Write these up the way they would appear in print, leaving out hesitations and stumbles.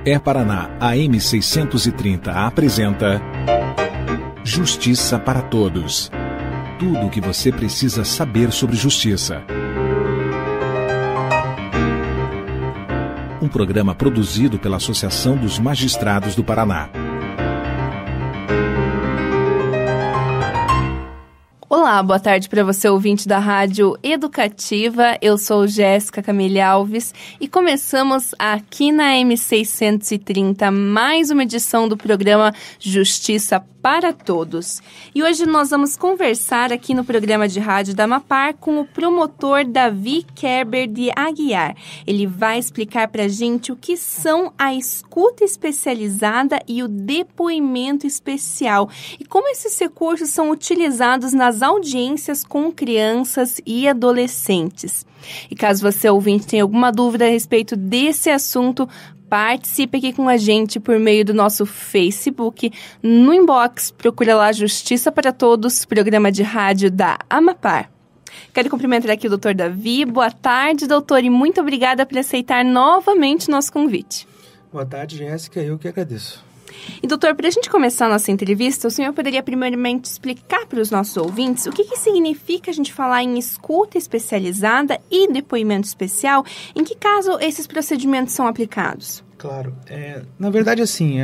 É Paraná AM 630 apresenta Justiça para Todos. Tudo o que você precisa saber sobre justiça. Um programa produzido pela Associação dos Magistrados do Paraná. Olá, boa tarde para você, ouvinte da Rádio Educativa. Eu sou Jéssica Camille Alves e começamos aqui na M630 mais uma edição do programa Justiça para Todos. E hoje nós vamos conversar aqui no programa de rádio da Amapar com o promotor Davi Kerber de Aguiar. Ele vai explicar para a gente o que são a escuta especializada e o depoimento especial e como esses recursos são utilizados nas audiências com crianças e adolescentes. E caso você, ouvinte, tenha alguma dúvida a respeito desse assunto, participe aqui com a gente por meio do nosso Facebook. No inbox, procura lá Justiça para Todos, programa de rádio da Amapar. Quero cumprimentar aqui o Dr. Davi. Boa tarde, doutor, e muito obrigada por aceitar novamente o nosso convite. Boa tarde, Jéssica, eu que agradeço. E, doutor, para a gente começar a nossa entrevista, o senhor poderia primeiramente explicar para os nossos ouvintes o que significa a gente falar em escuta especializada e depoimento especial? Em que caso esses procedimentos são aplicados? Claro. Na verdade, assim,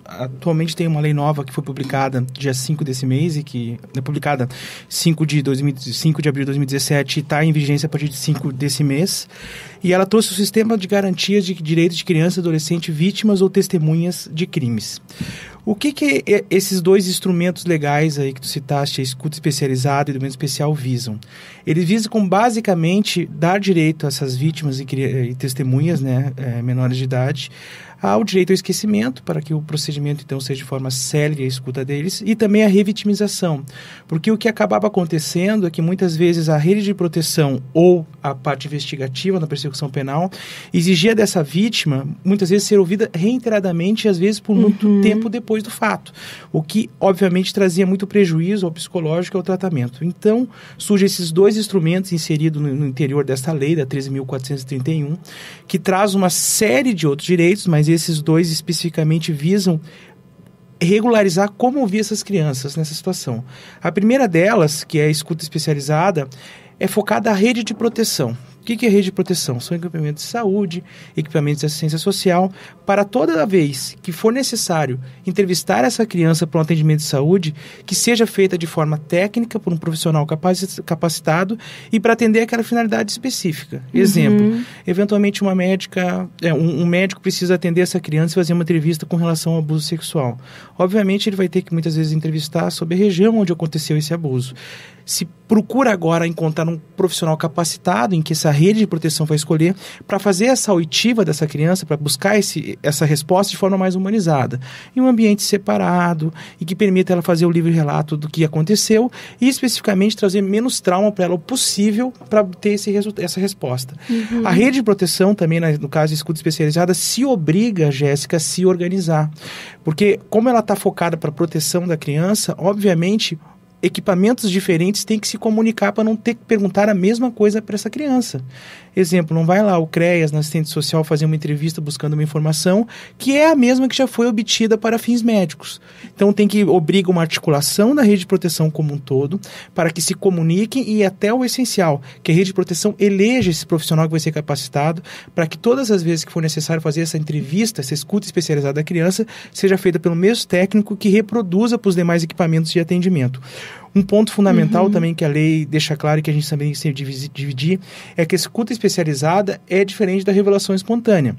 atualmente tem uma lei nova que foi publicada dia 5 desse mês e que é publicada 5 de abril de 2017 e está em vigência a partir de 5 desse mês. E ela trouxe o sistema de garantias de direitos de criança e adolescente vítimas ou testemunhas de crimes. O que esses dois instrumentos legais aí que tu citaste, a escuta especializada e o depoimento especial, visam? Eles visam basicamente dar direito a essas vítimas e testemunhas, menores de idade, ao direito ao esquecimento, para que o procedimento então seja de forma célere a escuta deles, e também a revitimização, porque o que acabava acontecendo é que muitas vezes a rede de proteção ou a parte investigativa na persecução penal exigia dessa vítima, muitas vezes, ser ouvida reiteradamente e às vezes por muito tempo depois do fato, o que obviamente trazia muito prejuízo ao psicológico e ao tratamento. Então surgem esses dois instrumentos inseridos no interior desta lei, da 13.431, que traz uma série de outros direitos, mas esses dois especificamente visam regularizar como ouvir essas crianças nessa situação. A primeira delas, que é a escuta especializada, é focada na rede de proteção. O que é rede de proteção? São equipamentos de saúde, equipamentos de assistência social, para toda vez que for necessário entrevistar essa criança para um atendimento de saúde, que seja feita de forma técnica por um profissional capacitado e para atender aquela finalidade específica. Exemplo, eventualmente um médico precisa atender essa criança e fazer uma entrevista com relação ao abuso sexual. Obviamente ele vai ter que muitas vezes entrevistar sobre a região onde aconteceu esse abuso. Se procura agora encontrar um profissional capacitado em que essa rede de proteção vai escolher para fazer essa oitiva dessa criança, para buscar essa resposta de forma mais humanizada, em um ambiente separado e que permita ela fazer o livre relato do que aconteceu e especificamente trazer menos trauma para ela o possível para ter essa resposta. A rede de proteção também, no caso de escuta especializada, se obriga, Jéssica, a se organizar, porque como ela está focada para a proteção da criança, obviamente equipamentos diferentes têm que se comunicar para não ter que perguntar a mesma coisa para essa criança. Exemplo, não vai lá o CREAS, na assistente social, fazer uma entrevista buscando uma informação que é a mesma que já foi obtida para fins médicos. Então obriga uma articulação da rede de proteção como um todo para que se comuniquem e até o essencial, que a rede de proteção eleja esse profissional que vai ser capacitado para que todas as vezes que for necessário fazer essa entrevista, essa escuta especializada da criança, seja feita pelo mesmo técnico que reproduza para os demais equipamentos de atendimento. Um ponto fundamental também que a lei deixa claro e que a gente também tem que dividir é que a escuta especializada é diferente da revelação espontânea.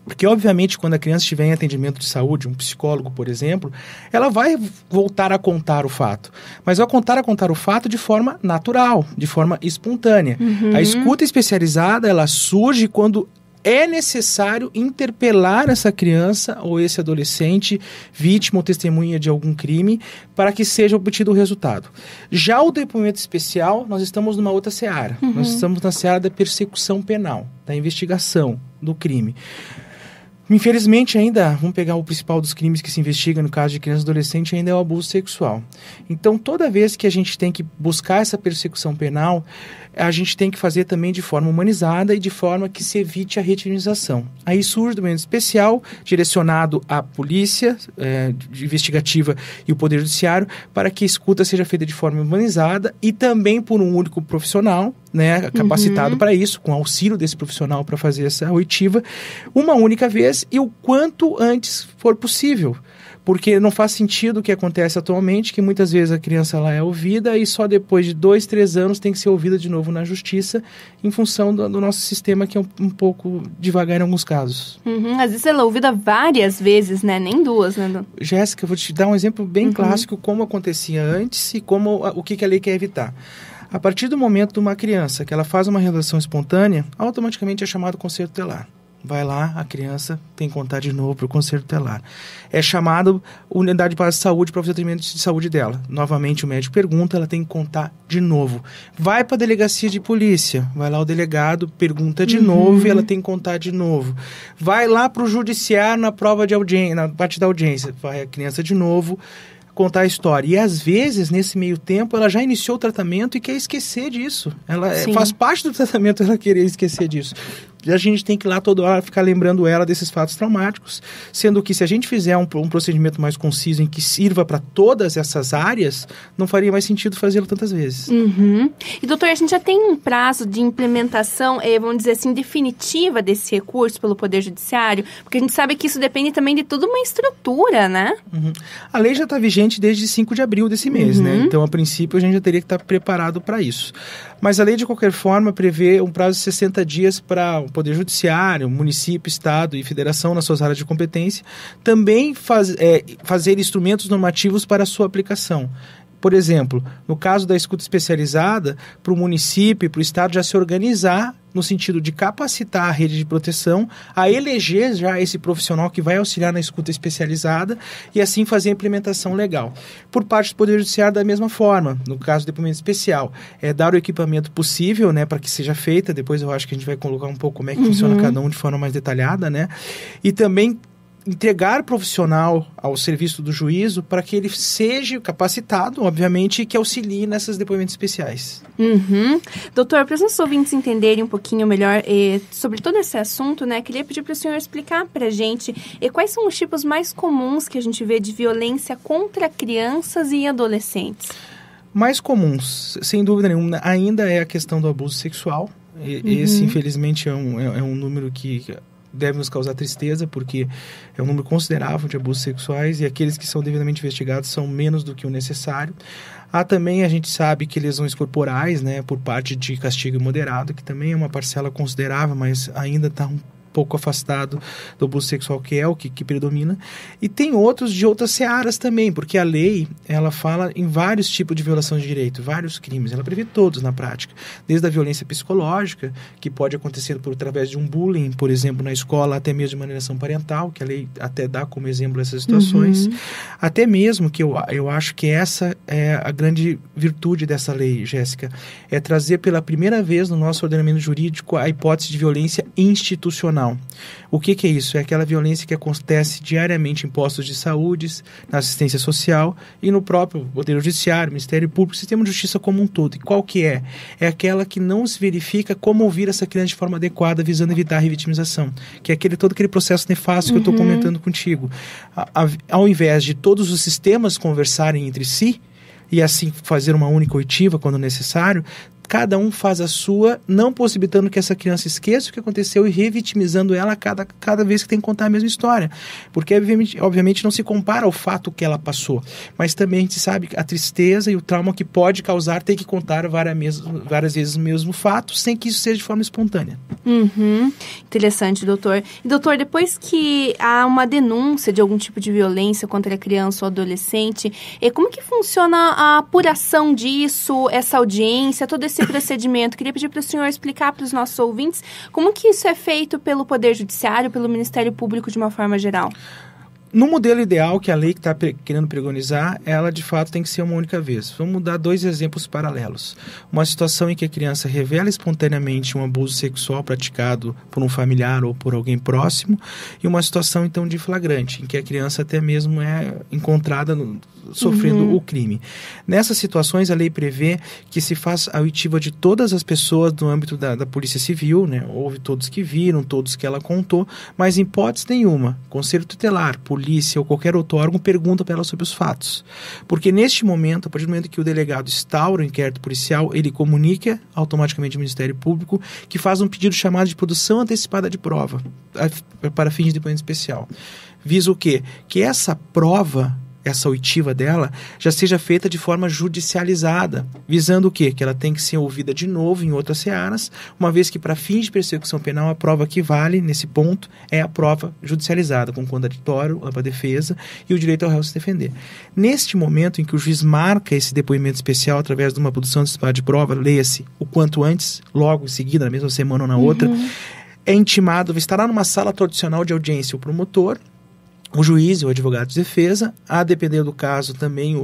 Porque, obviamente, quando a criança estiver em atendimento de saúde, um psicólogo, por exemplo, ela vai voltar a contar o fato. Mas vai contar o fato de forma natural, de forma espontânea. A escuta especializada, ela surge quando é necessário interpelar essa criança ou esse adolescente, vítima ou testemunha de algum crime, para que seja obtido o resultado. Já o depoimento especial, nós estamos numa outra seara. Nós estamos na seara da persecução penal, da investigação do crime. Infelizmente ainda, vamos pegar o principal dos crimes que se investiga no caso de criança e adolescente, ainda é o abuso sexual. Então, toda vez que a gente tem que buscar essa persecução penal, a gente tem que fazer também de forma humanizada e de forma que se evite a retimização. Aí surge o momento especial direcionado à polícia investigativa e o Poder Judiciário para que a escuta seja feita de forma humanizada e também por um único profissional, né, capacitado para isso, com auxílio desse profissional para fazer essa oitiva, uma única vez e o quanto antes for possível. Porque não faz sentido o que acontece atualmente, que muitas vezes a criança ela é ouvida e só depois de 2, 3 anos tem que ser ouvida de novo na justiça, em função do nosso sistema que é um pouco devagar em alguns casos. Às vezes ela é ouvida várias vezes, né? Nem 2, né? Jéssica, eu vou te dar um exemplo bem clássico como acontecia antes e o que a lei quer evitar. A partir do momento de uma criança que ela faz uma relação espontânea, automaticamente é chamado conselho tutelar. Vai lá, a criança tem que contar de novo para o conselho tutelar. É chamado unidade de saúde para fazer o tratamento de saúde dela. Novamente o médico pergunta, ela tem que contar de novo. Vai para a delegacia de polícia, vai lá o delegado, pergunta de novo e ela tem que contar de novo. Vai lá para o judiciário na prova de audiência, na parte da audiência, vai a criança de novo contar a história. E às vezes, nesse meio tempo, ela já iniciou o tratamento e quer esquecer disso. Ela faz parte do tratamento ela querer esquecer disso. E a gente tem que ir lá toda hora ficar lembrando ela desses fatos traumáticos, sendo que se a gente fizer um procedimento mais conciso em que sirva para todas essas áreas, não faria mais sentido fazê-lo tantas vezes. E doutor, a gente já tem um prazo de implementação, vamos dizer assim, definitiva desse recurso pelo Poder Judiciário? Porque a gente sabe que isso depende também de toda uma estrutura, né? A lei já está vigente desde 5 de abril desse mês, né? Então, a princípio, a gente já teria que estar preparado para isso. Mas a lei, de qualquer forma, prevê um prazo de 60 dias para o Poder Judiciário, município, Estado e Federação nas suas áreas de competência, também fazer instrumentos normativos para a sua aplicação. Por exemplo, no caso da escuta especializada, para o município e para o Estado já se organizar no sentido de capacitar a rede de proteção, a eleger já esse profissional que vai auxiliar na escuta especializada e assim fazer a implementação legal. Por parte do Poder Judiciário, da mesma forma, no caso do depoimento especial, dar o equipamento possível, né, para que seja feita, depois eu acho que a gente vai colocar um pouco como é que funciona cada um de forma mais detalhada, né, e também entregar o profissional ao serviço do juízo para que ele seja capacitado, obviamente, e que auxilie nesses depoimentos especiais. Doutor, para os nossos ouvintes entenderem um pouquinho melhor sobre todo esse assunto, né, queria pedir para o senhor explicar para a gente quais são os tipos mais comuns que a gente vê de violência contra crianças e adolescentes. Mais comuns, sem dúvida nenhuma, ainda é a questão do abuso sexual. Esse, infelizmente, é um número que deve nos causar tristeza, porque é um número considerável de abusos sexuais e aqueles que são devidamente investigados são menos do que o necessário. Há também, a gente sabe que lesões corporais, né, por parte de castigo imoderado, que também é uma parcela considerável, mas ainda está um pouco afastado do abuso sexual, que é o que predomina. E tem outros de outras searas também, porque a lei, ela fala em vários tipos de violação de direito, vários crimes, ela prevê todos na prática, desde a violência psicológica, que pode acontecer através de um bullying, por exemplo, na escola, até mesmo de uma alienação parental, que a lei até dá como exemplo essas situações, até mesmo que eu acho que essa é a grande virtude dessa lei, Jéssica, é trazer pela primeira vez no nosso ordenamento jurídico a hipótese de violência institucional. O que é isso? É aquela violência que acontece diariamente em postos de saúde, na assistência social e no próprio Poder Judiciário, Ministério Público, Sistema de Justiça como um todo. E qual que é? É aquela que não se verifica como ouvir essa criança de forma adequada, visando evitar a revitimização, que é todo aquele processo nefasto que eu estou comentando contigo. Ao invés de todos os sistemas conversarem entre si e assim fazer uma única oitiva quando necessário, cada um faz a sua, não possibilitando que essa criança esqueça o que aconteceu e revitimizando ela cada vez que tem que contar a mesma história. Porque, obviamente, não se compara ao fato que ela passou, mas também a gente sabe a tristeza e o trauma que pode causar ter que contar várias vezes o mesmo fato, sem que isso seja de forma espontânea. Interessante, doutor. E, doutor, depois que há uma denúncia de algum tipo de violência contra a criança ou adolescente, como que funciona a apuração disso, essa audiência, todo esse procedimento? Queria pedir para o senhor explicar para os nossos ouvintes como que isso é feito pelo Poder Judiciário, pelo Ministério Público de uma forma geral. No modelo ideal que a lei está querendo preconizar, ela de fato tem que ser uma única vez. Vamos dar 2 exemplos paralelos. Uma situação em que a criança revela espontaneamente um abuso sexual praticado por um familiar ou por alguém próximo, e uma situação então de flagrante, em que a criança até mesmo é encontrada sofrendo o crime. Nessas situações, a lei prevê que se faça a oitiva de todas as pessoas do âmbito da Polícia Civil, né? Houve todos que viram, todos que ela contou, mas em hipótese nenhuma, Conselho Tutelar, polícia ou qualquer outro órgão pergunta para ela sobre os fatos. Porque neste momento, a partir do momento que o delegado instaura o inquérito policial, ele comunica automaticamente ao Ministério Público que faz um pedido chamado de produção antecipada de prova para fins de depoimento especial. Visa o quê? Que essa prova, essa oitiva dela, já seja feita de forma judicializada, visando o quê? Que ela tem que ser ouvida de novo em outras searas, uma vez que para fins de persecução penal a prova que vale nesse ponto é a prova judicializada, com contraditório, ampla defesa e o direito ao réu se defender. Neste momento em que o juiz marca esse depoimento especial através de uma produção antecipada de prova, leia-se o quanto antes, logo em seguida, na mesma semana ou na outra, é intimado, estará numa sala tradicional de audiência o promotor, o juiz e o advogado de defesa, a depender do caso também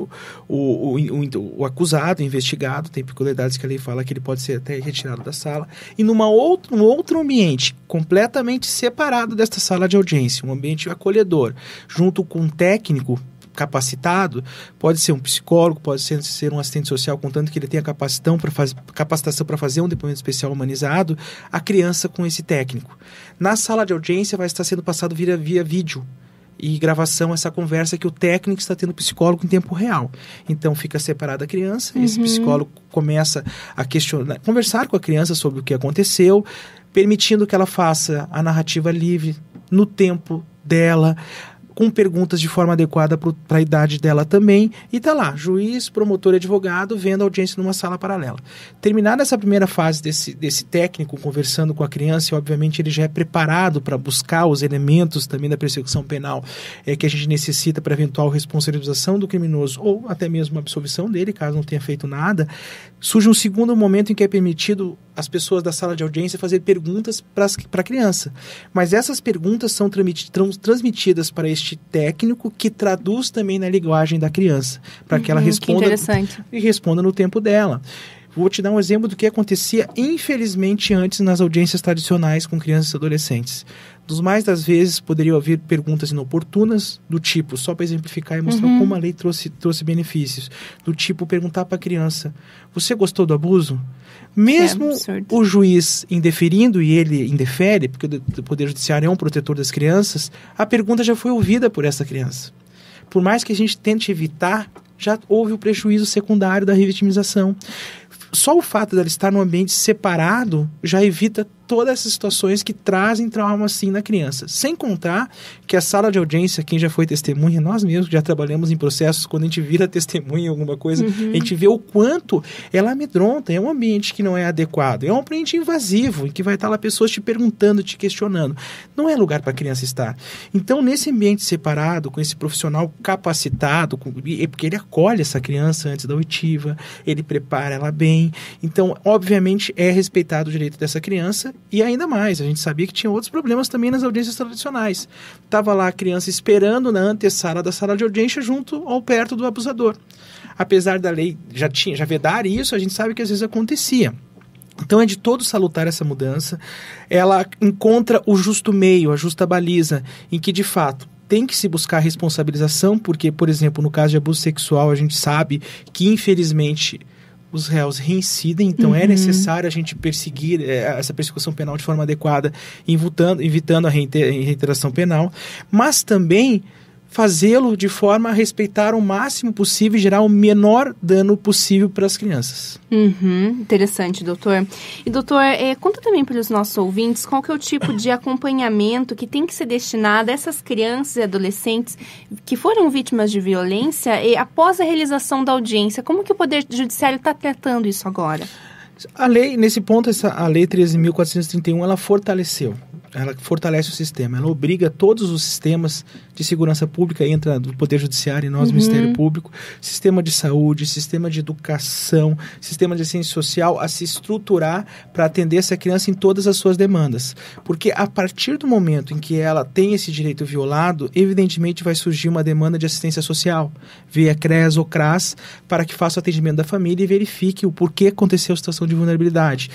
o acusado, o investigado, tem peculiaridades que a lei fala que ele pode ser até retirado da sala, e num outro ambiente completamente separado desta sala de audiência, um ambiente acolhedor, junto com um técnico capacitado, pode ser um psicólogo, pode ser um assistente social, contanto que ele tenha capacitação para fazer um depoimento especial humanizado, a criança com esse técnico. Na sala de audiência vai estar sendo passado via vídeo e gravação essa conversa que o técnico está tendo psicólogo em tempo real. Então fica separada a criança, esse psicólogo começa a conversar com a criança sobre o que aconteceu, permitindo que ela faça a narrativa livre, no tempo dela, com perguntas de forma adequada para a idade dela também, e tá lá, juiz, promotor e advogado vendo a audiência numa sala paralela. Terminada essa primeira fase desse técnico conversando com a criança, e obviamente ele já é preparado para buscar os elementos também da persecução penal que a gente necessita para eventual responsabilização do criminoso, ou até mesmo a absolvição dele, caso não tenha feito nada, surge um segundo momento em que é permitido as pessoas da sala de audiência fazer perguntas para a criança. Mas essas perguntas são transmitidas para este técnico, que traduz também na linguagem da criança, para que ela responda e responda no tempo dela. Vou te dar um exemplo do que acontecia, infelizmente, antes nas audiências tradicionais com crianças e adolescentes. Dos mais das vezes, poderiam haver perguntas inoportunas, do tipo, só para exemplificar e mostrar como a lei trouxe benefícios, do tipo, perguntar para a criança, você gostou do abuso? Mesmo o juiz indeferindo, e ele indefere, porque o Poder Judiciário é um protetor das crianças, a pergunta já foi ouvida por essa criança. Por mais que a gente tente evitar, já houve o prejuízo secundário da revitimização. Só o fato dela estar num ambiente separado já evita todas essas situações que trazem trauma assim na criança. Sem contar que a sala de audiência, quem já foi testemunha, nós mesmos que já trabalhamos em processos, quando a gente vira testemunha em alguma coisa, a gente vê o quanto ela amedronta. É um ambiente que não é adequado, é um ambiente invasivo, em que vai estar lá pessoas te perguntando, te questionando. Não é lugar para a criança estar. Então, nesse ambiente separado, com esse profissional capacitado, porque ele acolhe essa criança antes da oitiva, ele prepara ela bem. Então, obviamente, é respeitado o direito dessa criança. E ainda mais, a gente sabia que tinha outros problemas também nas audiências tradicionais. Estava lá a criança esperando na antessala da sala de audiência perto do abusador. Apesar da lei já vedar isso, a gente sabe que às vezes acontecia. Então é de todo salutar essa mudança. Ela encontra o justo meio, a justa baliza, em que de fato tem que se buscar responsabilização, porque, por exemplo, no caso de abuso sexual, a gente sabe que, infelizmente, os réus reincidem, então é necessário a gente perseguir essa persecução penal de forma adequada, evitando a reiteração penal, mas também fazê-lo de forma a respeitar o máximo possível e gerar o menor dano possível para as crianças. Interessante, doutor. E, doutor, conta também para os nossos ouvintes qual que é o tipo de acompanhamento que tem que ser destinado a essas crianças e adolescentes que foram vítimas de violência e após a realização da audiência. Como que o Poder Judiciário está tratando isso agora? A lei, nesse ponto, a Lei 13.431, ela fortaleceu. ela fortalece o sistema, ela obriga todos os sistemas de segurança pública, entra do Poder Judiciário e nós, Ministério Público, sistema de saúde, sistema de educação, sistema de assistência social, a se estruturar para atender essa criança em todas as suas demandas. Porque a partir do momento em que ela tem esse direito violado, evidentemente vai surgir uma demanda de assistência social, via CREAS ou CRAS, para que faça o atendimento da família e verifique o porquê aconteceu a situação de vulnerabilidade.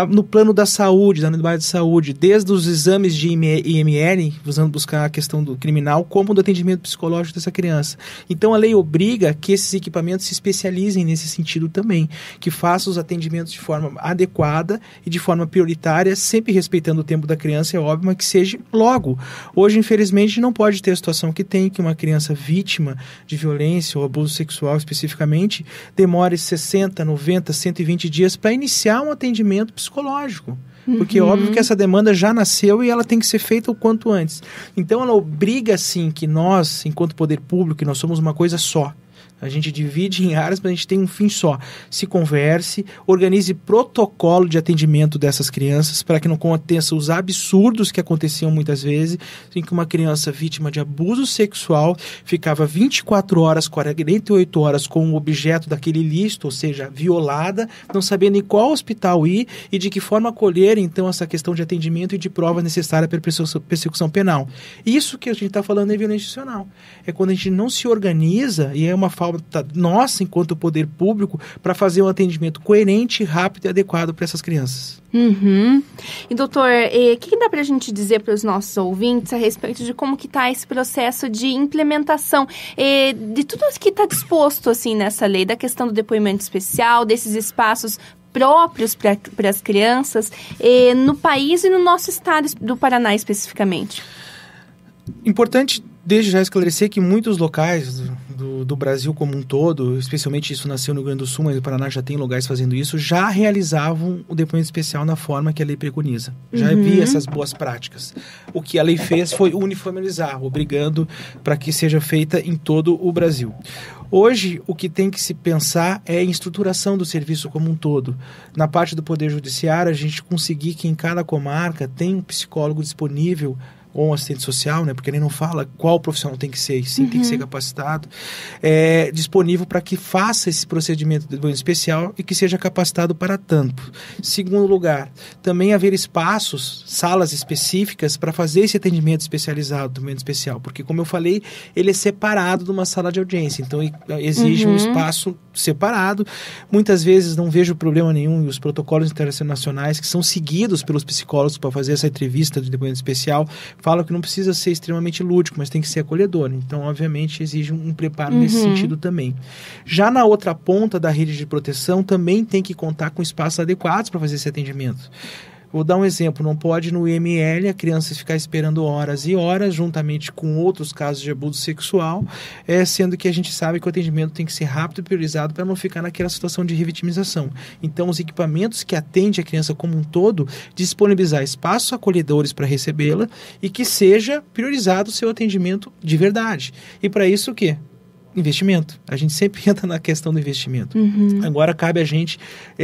No plano da saúde, da unidade de saúde, desde os exames de IML, usando buscar a questão do criminal, como do atendimento psicológico dessa criança. Então, a lei obriga que esses equipamentos se especializem nesse sentido também, que façam os atendimentos de forma adequada e de forma prioritária, sempre respeitando o tempo da criança, é óbvio, mas que seja logo. Hoje, infelizmente, não pode ter a situação que tem, que uma criança vítima de violência ou abuso sexual especificamente, demore 60, 90, 120 dias para iniciar um atendimento psicológico, porque é óbvio que essa demanda já nasceu e ela tem que ser feita o quanto antes. Então ela obriga sim que nós, enquanto poder público, nós somos uma coisa só. A gente divide em áreas, mas a gente tem um fim só. Se converse, organize protocolo de atendimento dessas crianças para que não aconteçam os absurdos que aconteciam muitas vezes, em que uma criança vítima de abuso sexual ficava 24 horas, 48 horas com o objeto daquele ilícito, ou seja, violada, não sabendo em qual hospital ir e de que forma acolher, então, essa questão de atendimento e de prova necessária para persecução penal. Isso que a gente está falando é violência institucional. É quando a gente não se organiza e é uma falta nossa, enquanto poder público, para fazer um atendimento coerente, rápido e adequado para essas crianças. E doutor, o que dá para a gente dizer para os nossos ouvintes a respeito de como que está esse processo de implementação de tudo que está disposto assim nessa lei, da questão do depoimento especial, desses espaços próprios para as crianças no país e no nosso estado do Paraná especificamente? Importante desde já esclarecer que muitos locais do Brasil como um todo, especialmente isso nasceu no Rio Grande do Sul, mas o Paraná já tem lugares fazendo isso, já realizavam o depoimento especial na forma que a lei preconiza. Já havia essas boas práticas. O que a lei fez foi uniformizar, obrigando para que seja feita em todo o Brasil. Hoje, o que tem que se pensar é em estruturação do serviço como um todo. Na parte do Poder Judiciário, a gente conseguir que em cada comarca tem um psicólogo disponível, ou um assistente social, né, porque ele não fala qual profissional tem que ser, e sim tem que ser capacitado, disponível para que faça esse procedimento de depoimento especial e que seja capacitado para tanto. Segundo lugar, também haver espaços, salas específicas para fazer esse atendimento especializado, depoimento especial, porque, como eu falei, ele é separado de uma sala de audiência, então exige um espaço separado. Muitas vezes não vejo problema nenhum, e os protocolos internacionais que são seguidos pelos psicólogos para fazer essa entrevista de depoimento especial falam que não precisa ser extremamente lúdico, mas tem que ser acolhedor. Então, obviamente, exige um preparo nesse sentido também. Já na outra ponta da rede de proteção, também tem que contar com espaços adequados para fazer esse atendimento. Vou dar um exemplo, não pode no IML a criança ficar esperando horas e horas, juntamente com outros casos de abuso sexual, sendo que a gente sabe que o atendimento tem que ser rápido e priorizado para não ficar naquela situação de revitimização. Então, os equipamentos que atendem a criança como um todo, disponibilizar espaços acolhedores para recebê-la e que seja priorizado o seu atendimento de verdade. E para isso o quê? Investimento. A gente sempre entra na questão do investimento. Agora cabe a gente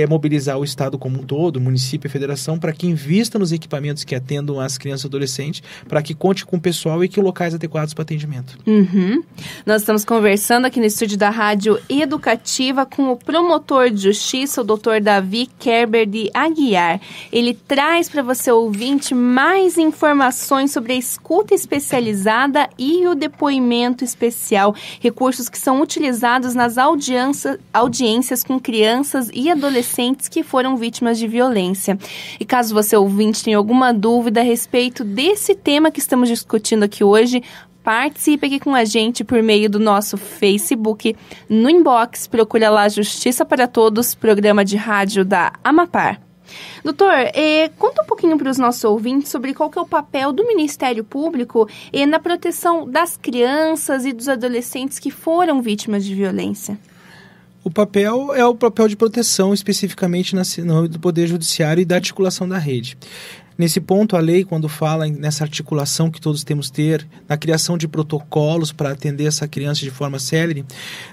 mobilizar o Estado como um todo, o município e a federação, para que invista nos equipamentos que atendam as crianças e adolescentes, para que conte com o pessoal e que locais adequados para atendimento. Nós estamos conversando aqui no estúdio da Rádio Educativa com o promotor de justiça, o Dr. Davi Kerber de Aguiar. Ele traz para você, ouvinte, mais informações sobre a escuta especializada e o depoimento especial, recursos que são utilizados nas audiências com crianças e adolescentes que foram vítimas de violência. E caso você, ouvinte, tenha alguma dúvida a respeito desse tema que estamos discutindo aqui hoje, participe aqui com a gente por meio do nosso Facebook. No inbox, procura lá Justiça para Todos, programa de rádio da Amapar. Doutor, conta um pouquinho para os nossos ouvintes sobre qual que é o papel do Ministério Público na proteção das crianças e dos adolescentes que foram vítimas de violência. O papel é o papel de proteção, especificamente no âmbito do Poder Judiciário e da articulação da rede. Nesse ponto, a lei, quando fala nessa articulação que todos temos que ter, na criação de protocolos para atender essa criança de forma célere,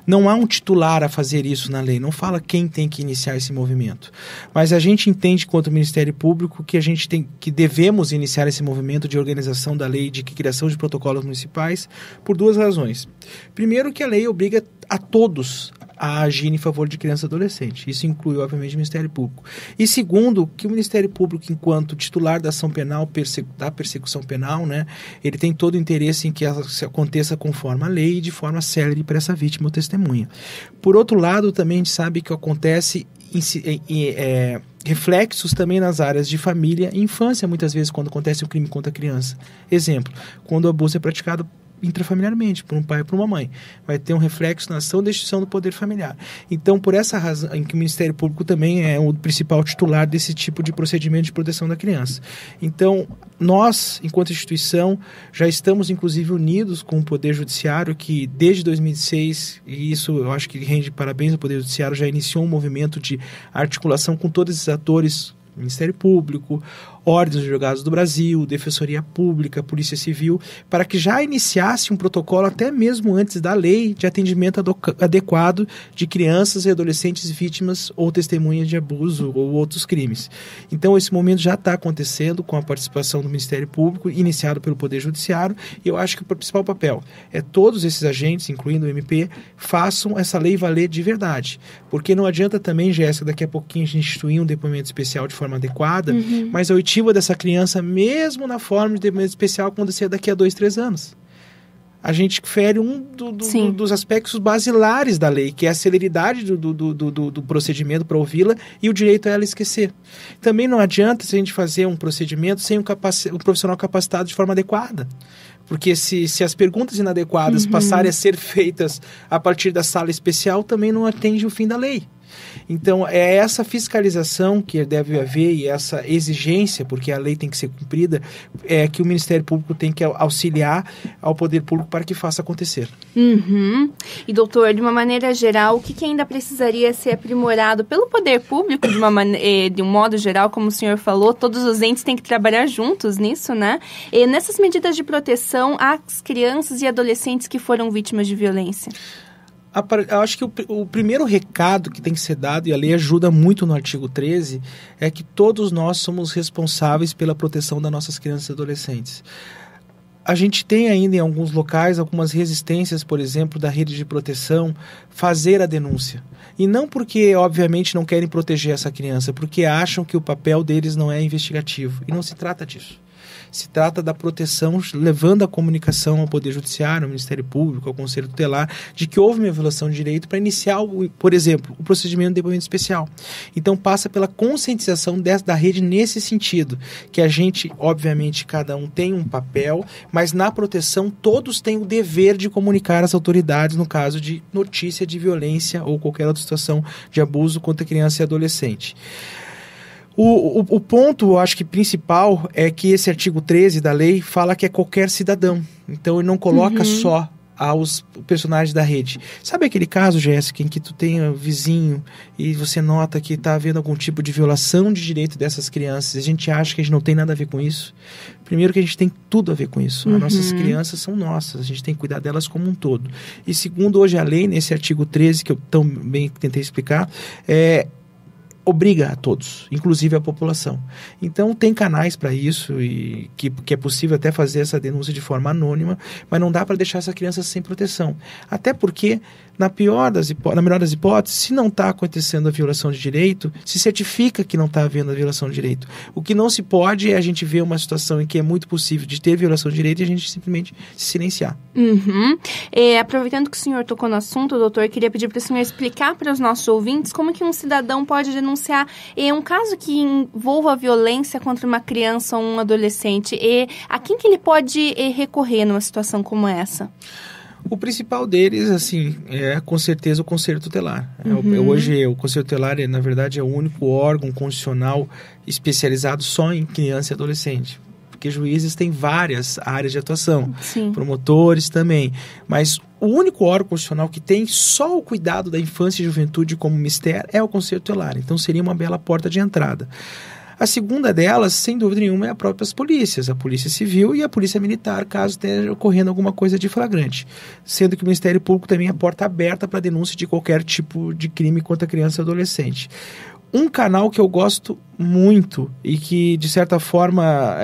não há um titular a fazer isso na lei, não fala quem tem que iniciar esse movimento. Mas a gente entende, quanto Ministério Público, que devemos iniciar esse movimento de organização da lei, de criação de protocolos municipais, por duas razões. Primeiro, que a lei obriga a todos a agir em favor de criança e adolescente. Isso inclui, obviamente, o Ministério Público. E segundo, que o Ministério Público, enquanto titular da ação penal, da persecução penal, né, ele tem todo o interesse em que ela aconteça conforme a lei e de forma célere para essa vítima ou testemunha. Por outro lado, também a gente sabe que acontece reflexos também nas áreas de família e infância, muitas vezes, quando acontece um crime contra a criança. Exemplo, quando o abuso é praticado intrafamiliarmente, por um pai e por uma mãe. Vai ter um reflexo na ação de extinção do poder familiar. Então, por essa razão, em que o Ministério Público também é o principal titular desse tipo de procedimento de proteção da criança. Então, nós, enquanto instituição, já estamos, inclusive, unidos com o Poder Judiciário, que desde 2006, e isso eu acho que rende parabéns ao Poder Judiciário, já iniciou um movimento de articulação com todos esses atores, Ministério Público, Ordem dos Advogados do Brasil, Defensoria Pública, Polícia Civil, para que já iniciasse um protocolo até mesmo antes da lei de atendimento adequado de crianças e adolescentes vítimas ou testemunhas de abuso ou outros crimes. Então, esse momento já está acontecendo com a participação do Ministério Público, iniciado pelo Poder Judiciário, e eu acho que o principal papel é todos esses agentes, incluindo o MP, façam essa lei valer de verdade. Porque não adianta também, Jéssica, daqui a pouquinho a gente instituir um depoimento especial de forma adequada, mas a oitiva dessa criança, mesmo na forma de depoimento especial, acontecer daqui a 2, 3 anos. A gente fere dos aspectos basilares da lei, que é a celeridade do procedimento para ouvi-la e o direito a ela esquecer. Também não adianta se a gente fazer um procedimento sem um profissional capacitado de forma adequada. Porque se as perguntas inadequadas passarem a ser feitas a partir da sala especial, também não atende o fim da lei. Então, é essa fiscalização que deve haver e essa exigência, porque a lei tem que ser cumprida, que o Ministério Público tem que auxiliar ao Poder Público para que faça acontecer. E, doutor, de uma maneira geral, o que ainda precisaria ser aprimorado pelo Poder Público, de um modo geral, como o senhor falou, todos os entes têm que trabalhar juntos nisso, né? E nessas medidas de proteção às crianças e adolescentes que foram vítimas de violência. Eu acho que o primeiro recado que tem que ser dado, e a lei ajuda muito no artigo 13, é que todos nós somos responsáveis pela proteção das nossas crianças e adolescentes. A gente tem ainda em alguns locais algumas resistências, por exemplo, da rede de proteção, fazer a denúncia. E não porque, obviamente, não querem proteger essa criança, porque acham que o papel deles não é investigativo. E não se trata disso. Se trata da proteção, levando a comunicação ao Poder Judiciário, ao Ministério Público, ao Conselho Tutelar, de que houve uma violação de direito para iniciar, por exemplo, o procedimento de depoimento especial. Então, passa pela conscientização da rede nesse sentido, que a gente, obviamente, cada um tem um papel, mas na proteção todos têm o dever de comunicar às autoridades no caso de notícia de violência ou qualquer outra situação de abuso contra criança e adolescente. O ponto, eu acho que principal, é que esse artigo 13 da lei fala que é qualquer cidadão. Então, ele não coloca só aos personagens da rede. Sabe aquele caso, Jéssica, em que tu tem um vizinho e você nota que está havendo algum tipo de violação de direito dessas crianças? A gente acha que a gente não tem nada a ver com isso. Primeiro que a gente tem tudo a ver com isso. As nossas crianças são nossas, a gente tem que cuidar delas como um todo. E segundo hoje a lei, nesse artigo 13, que eu também tentei explicar, obriga a todos, inclusive a população. Então, tem canais para isso e que é possível até fazer essa denúncia de forma anônima, mas não dá para deixar essa criança sem proteção. Até porque, na melhor das hipóteses, se não está acontecendo a violação de direito, se certifica que não está havendo a violação de direito. O que não se pode é a gente ver uma situação em que é muito possível de ter violação de direito e a gente simplesmente se silenciar. Aproveitando que o senhor tocou no assunto, doutor, eu queria pedir para o senhor explicar para os nossos ouvintes como que um cidadão pode denunciar um caso que envolva violência contra uma criança ou um adolescente. A quem que ele pode recorrer numa situação como essa? O principal deles, assim, é com certeza o Conselho Tutelar. Hoje, o Conselho Tutelar, na verdade, é o único órgão constitucional especializado só em criança e adolescente. porque juízes têm várias áreas de atuação, Sim. promotores também, mas o único órgão constitucional que tem só o cuidado da infância e juventude como mistério é o Conselho Tutelar, então seria uma bela porta de entrada. A segunda delas, sem dúvida nenhuma, é a própria polícias, a Polícia Civil e a Polícia Militar, caso esteja ocorrendo alguma coisa de flagrante. Sendo que o Ministério Público também é a porta aberta para denúncia de qualquer tipo de crime contra criança e adolescente. Um canal que eu gosto muito e que, de certa forma,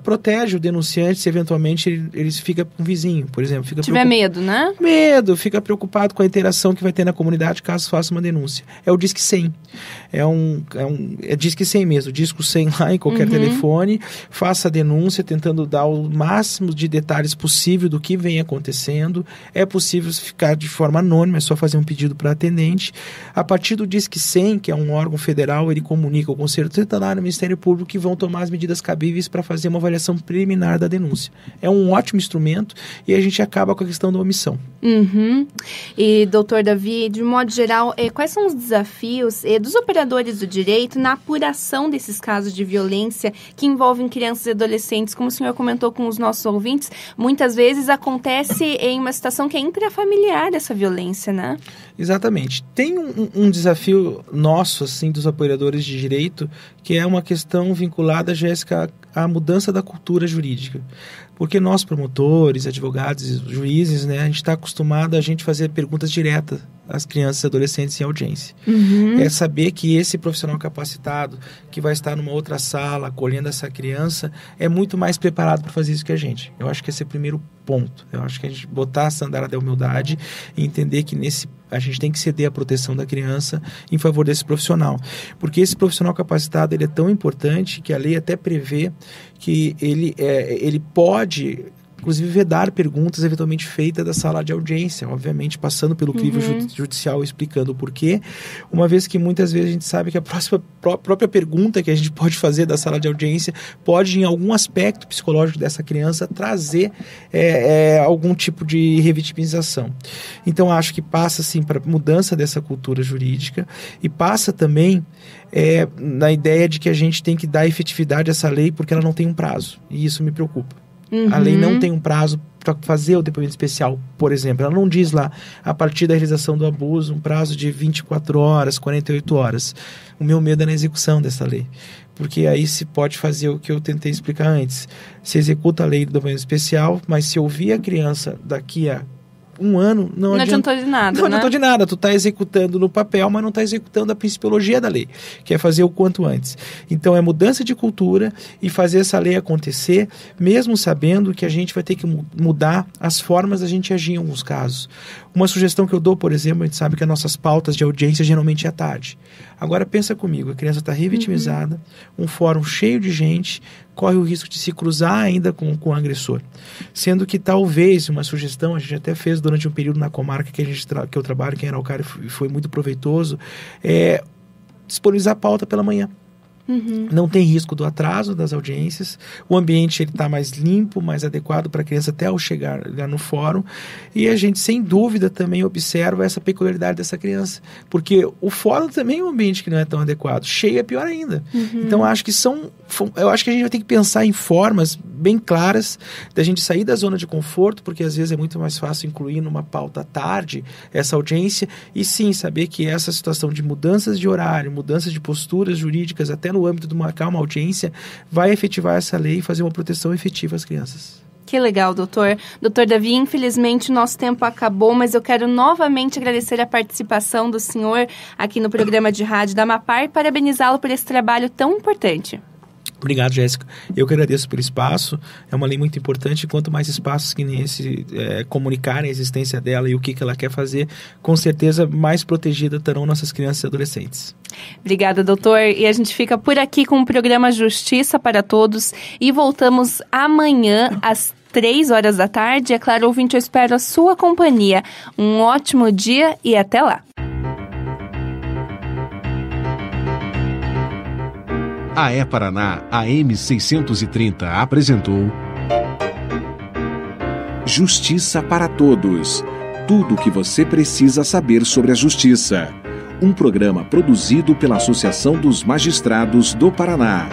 protege o denunciante se eventualmente ele fica com um vizinho, por exemplo. Fica tiver medo, né? Medo, fica preocupado com a interação que vai ter na comunidade caso faça uma denúncia. É o Disque 100. É Disque 100 mesmo, Disco 100 lá em qualquer telefone, faça a denúncia tentando dar o máximo de detalhes possível do que vem acontecendo. É possível ficar de forma anônima, é só fazer um pedido para atendente. A partir do Disque 100, que é um órgão federal, ele comunica ao Conselho Tutelar no Ministério Público que vão tomar as medidas cabíveis para fazer uma avaliação preliminar da denúncia. É um ótimo instrumento e a gente acaba com a questão da omissão. E, doutor Davi, de modo geral, quais são os desafios dos operadores do direito na apuração desses casos de violência que envolvem crianças e adolescentes? Como o senhor comentou com os nossos ouvintes, muitas vezes acontece em uma situação que é intrafamiliar essa violência, né? Exatamente. Tem um desafio nosso, assim, dos apoiadores de direito, que é uma questão vinculada, Jéssica, à mudança da cultura jurídica. Porque nós, promotores, advogados, juízes, né, a gente está acostumado a fazer perguntas diretas às crianças e adolescentes em audiência. É saber que esse profissional capacitado, que vai estar numa outra sala, acolhendo essa criança, é muito mais preparado para fazer isso que a gente. Eu acho que esse é o primeiro ponto. Eu acho que a gente botar a sandália da humildade e entender que a gente tem que ceder a proteção da criança em favor desse profissional. Porque esse profissional capacitado ele é tão importante que a lei até prevê que ele pode, inclusive, vedar perguntas eventualmente feitas da sala de audiência, obviamente passando pelo crivo judicial explicando o porquê, uma vez que muitas vezes a gente sabe que a própria pergunta que a gente pode fazer da sala de audiência pode, em algum aspecto psicológico dessa criança, trazer algum tipo de revitimização. Então, acho que passa, sim, para mudança dessa cultura jurídica e passa também na ideia de que a gente tem que dar efetividade a essa lei porque ela não tem um prazo, e isso me preocupa. A lei não tem um prazo para fazer o depoimento especial, por exemplo. Ela não diz lá, a partir da realização do abuso, um prazo de 24 horas, 48 horas. O meu medo é na execução dessa lei. Porque aí se pode fazer o que eu tentei explicar antes. Se executa a lei do depoimento especial, mas se ouvir a criança daqui a um ano, não adiantou de nada, Não adiantou de nada. Tu está executando no papel, mas não está executando a principiologia da lei, que é fazer o quanto antes. Então, é mudança de cultura e fazer essa lei acontecer, mesmo sabendo que a gente vai ter que mudar as formas da gente agir em alguns casos. Uma sugestão que eu dou, por exemplo, a gente sabe que as nossas pautas de audiência geralmente é à tarde. Agora, pensa comigo, a criança está revitimizada, um fórum cheio de gente, corre o risco de se cruzar ainda com o agressor. Sendo que talvez, uma sugestão, a gente até fez durante um período na comarca que eu trabalho, que em Araucária foi muito proveitoso, disponibilizar a pauta pela manhã. Não tem risco do atraso das audiências, o ambiente está mais limpo, mais adequado para a criança até ao chegar no fórum, e a gente sem dúvida também observa essa peculiaridade dessa criança, porque o fórum também é um ambiente que não é tão adequado, cheio é pior ainda. Então acho que eu acho que a gente vai ter que pensar em formas bem claras da gente sair da zona de conforto, porque às vezes é muito mais fácil incluir numa pauta à tarde essa audiência, e sim saber que essa situação de mudanças de horário, mudanças de posturas jurídicas até no âmbito de marcar uma audiência, vai efetivar essa lei e fazer uma proteção efetiva às crianças. Que legal, doutor. Doutor Davi, infelizmente o nosso tempo acabou, mas eu quero novamente agradecer a participação do senhor aqui no programa de rádio da Amapar e parabenizá-lo por esse trabalho tão importante. Obrigado, Jéssica. Eu que agradeço pelo espaço. É uma lei muito importante. Quanto mais espaços que nem esse comunicarem a existência dela e o que ela quer fazer, com certeza mais protegida estarão nossas crianças e adolescentes. Obrigada, doutor. E a gente fica por aqui com o programa Justiça para Todos e voltamos amanhã às 3 horas da tarde. É claro, ouvinte, eu espero a sua companhia. Um ótimo dia e até lá. A E-Paraná AM 630 apresentou Justiça para Todos. Tudo o que você precisa saber sobre a justiça. Um programa produzido pela Associação dos Magistrados do Paraná.